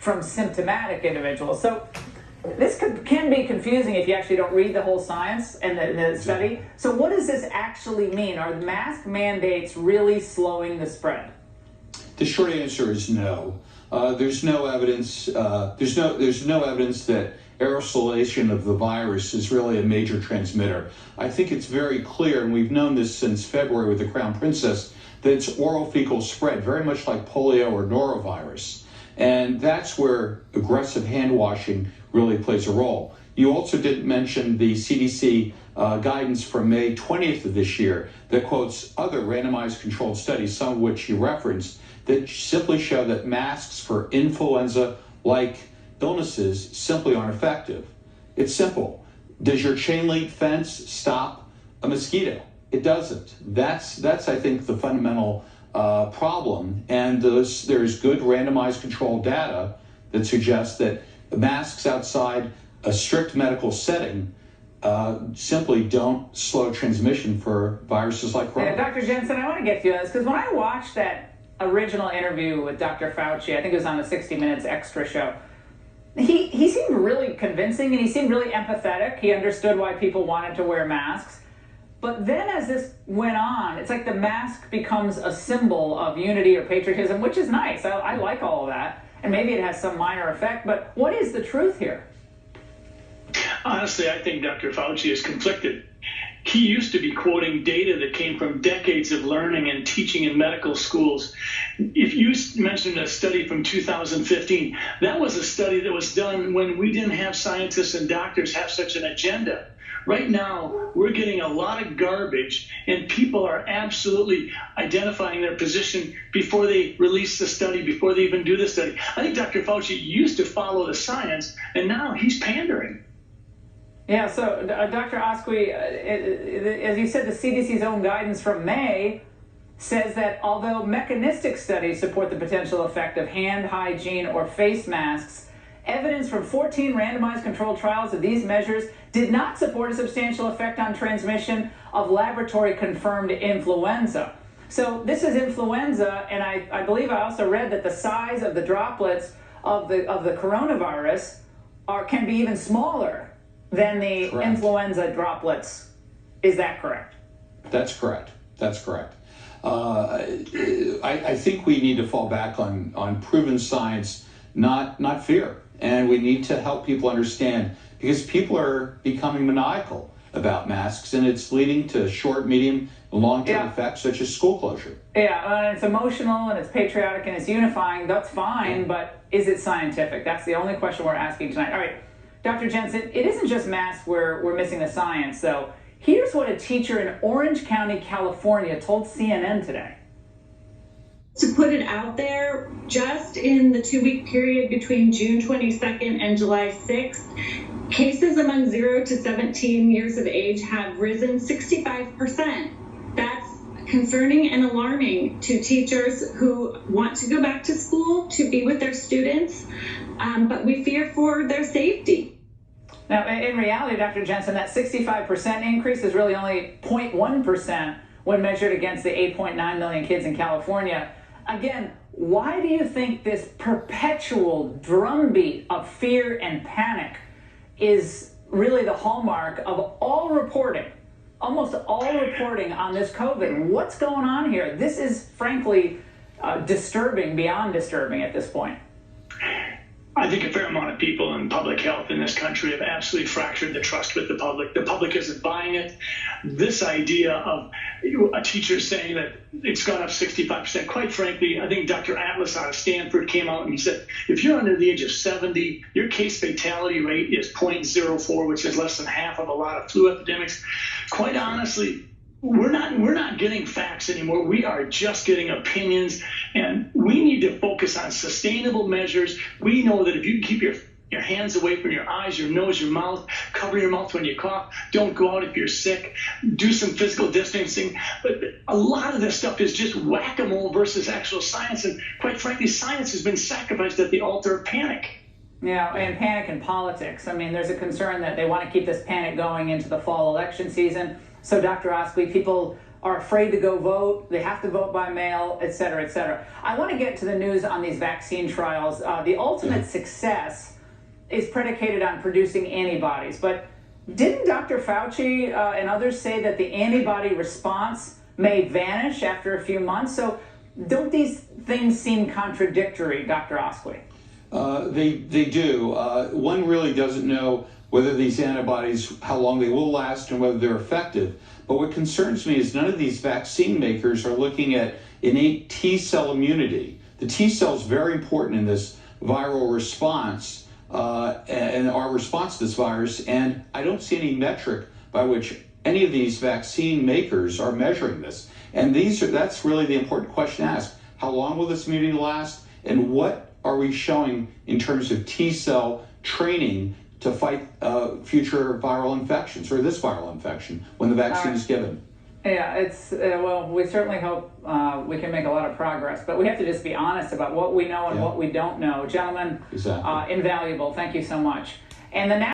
from symptomatic individuals. So this can be confusing if you actually don't read the whole science and the study. So what does this actually mean? Are the mask mandates really slowing the spread? The short answer is no. There's no evidence. There's no evidence that aerosolization of the virus is really a major transmitter. I think it's very clear, and we've known this since February with the Crown Princess, that it's oral fecal spread, very much like polio or norovirus. And that's where aggressive hand washing really plays a role. You also didn't mention the CDC guidance from May 20th of this year that quotes other randomized controlled studies, some of which you referenced, that simply show that masks for influenza-like illnesses simply aren't effective. It's simple. Does your chain link fence stop a mosquito? It doesn't. That's I think, the fundamental problem. And there's good randomized controlled data that suggests that masks outside a strict medical setting simply don't slow transmission for viruses like corona. Yeah, Dr. Jensen, I want to get to you on this, because when I watched that original interview with Dr. Fauci, I think it was on the 60 Minutes Extra show, he seemed really convincing and he seemed really empathetic. He understood why people wanted to wear masks. But then as this went on, it's like the mask becomes a symbol of unity or patriotism, which is nice. I like all of that. And maybe it has some minor effect, but what is the truth here? Honestly, I think Dr. Fauci is conflicted. He used to be quoting data that came from decades of learning and teaching in medical schools. If you mentioned a study from 2015, that was a study that was done when we didn't have scientists and doctors have such an agenda. Right now, we're getting a lot of garbage, and people are absolutely identifying their position before they release the study, before they even do the study. I think Dr. Fauci used to follow the science, and now he's pandering. Yeah, so Dr. Asqui, as you said, the CDC's own guidance from May says that although mechanistic studies support the potential effect of hand hygiene or face masks, evidence from 14 randomized controlled trials of these measures did not support a substantial effect on transmission of laboratory-confirmed influenza. So this is influenza, and I believe I also read that the size of the droplets of the coronavirus can be even smaller than the Correct. Influenza droplets. Is that correct? That's correct. That's correct. I think we need to fall back on proven science, not fear. And we need to help people understand, because people are becoming maniacal about masks, and it's leading to short, medium, and long-term effects such as school closure. Yeah, it's emotional and it's patriotic and it's unifying. That's fine, but is it scientific? That's the only question we're asking tonight. All right, Dr. Jensen, it isn't just masks where we're missing the science, though. Here's what a teacher in Orange County, California told CNN today. To put it out there, just in the 2-week period between June 22nd and July 6th, cases among 0 to 17 years of age have risen 65%. That's concerning and alarming to teachers who want to go back to school to be with their students, but we fear for their safety. Now, in reality, Dr. Jensen, that 65% increase is really only 0.1% when measured against the 8.9 million kids in California. Again, why do you think this perpetual drumbeat of fear and panic is really the hallmark of all reporting, almost all reporting on this COVID? What's going on here? This is frankly disturbing, beyond disturbing at this point. I think a fair amount of people in public health in this country have absolutely fractured the trust with the public. The public isn't buying it. This idea of a teacher saying that it's gone up 65%, quite frankly, I think Dr. Atlas out of Stanford came out and he said, if you're under the age of 70, your case fatality rate is 0.04, which is less than half of a lot of flu epidemics. Quite honestly, we're not getting facts anymore. We are just getting opinions, and we need to focus on sustainable measures. We know that if you keep your hands away from your eyes, your nose, your mouth, cover your mouth when you cough, don't go out if you're sick, do some physical distancing. But a lot of this stuff is just whack-a-mole versus actual science, and quite frankly, science has been sacrificed at the altar of panic. Yeah, and panic in politics. I mean, there's a concern that they want to keep this panic going into the fall election season. So, Dr. Asqui, people are afraid to go vote. They have to vote by mail, et cetera, et cetera. I want to get to the news on these vaccine trials. The ultimate success is predicated on producing antibodies. But didn't Dr. Fauci and others say that the antibody response may vanish after a few months? So don't these things seem contradictory, Dr. Osqui? They do. One really doesn't know whether these antibodies, how long they will last and whether they're effective. But what concerns me is none of these vaccine makers are looking at innate T cell immunity. The T cell is very important in this viral response and our response to this virus. And I don't see any metric by which any of these vaccine makers are measuring this. And that's really the important question to ask. How long will this immunity last? And what are we showing in terms of T cell training to fight future viral infections, or this viral infection, when the vaccine is given? Yeah, it's, well, we certainly hope we can make a lot of progress, but we have to just be honest about what we know and what we don't know. Gentlemen, Exactly. Invaluable. Thank you so much. And the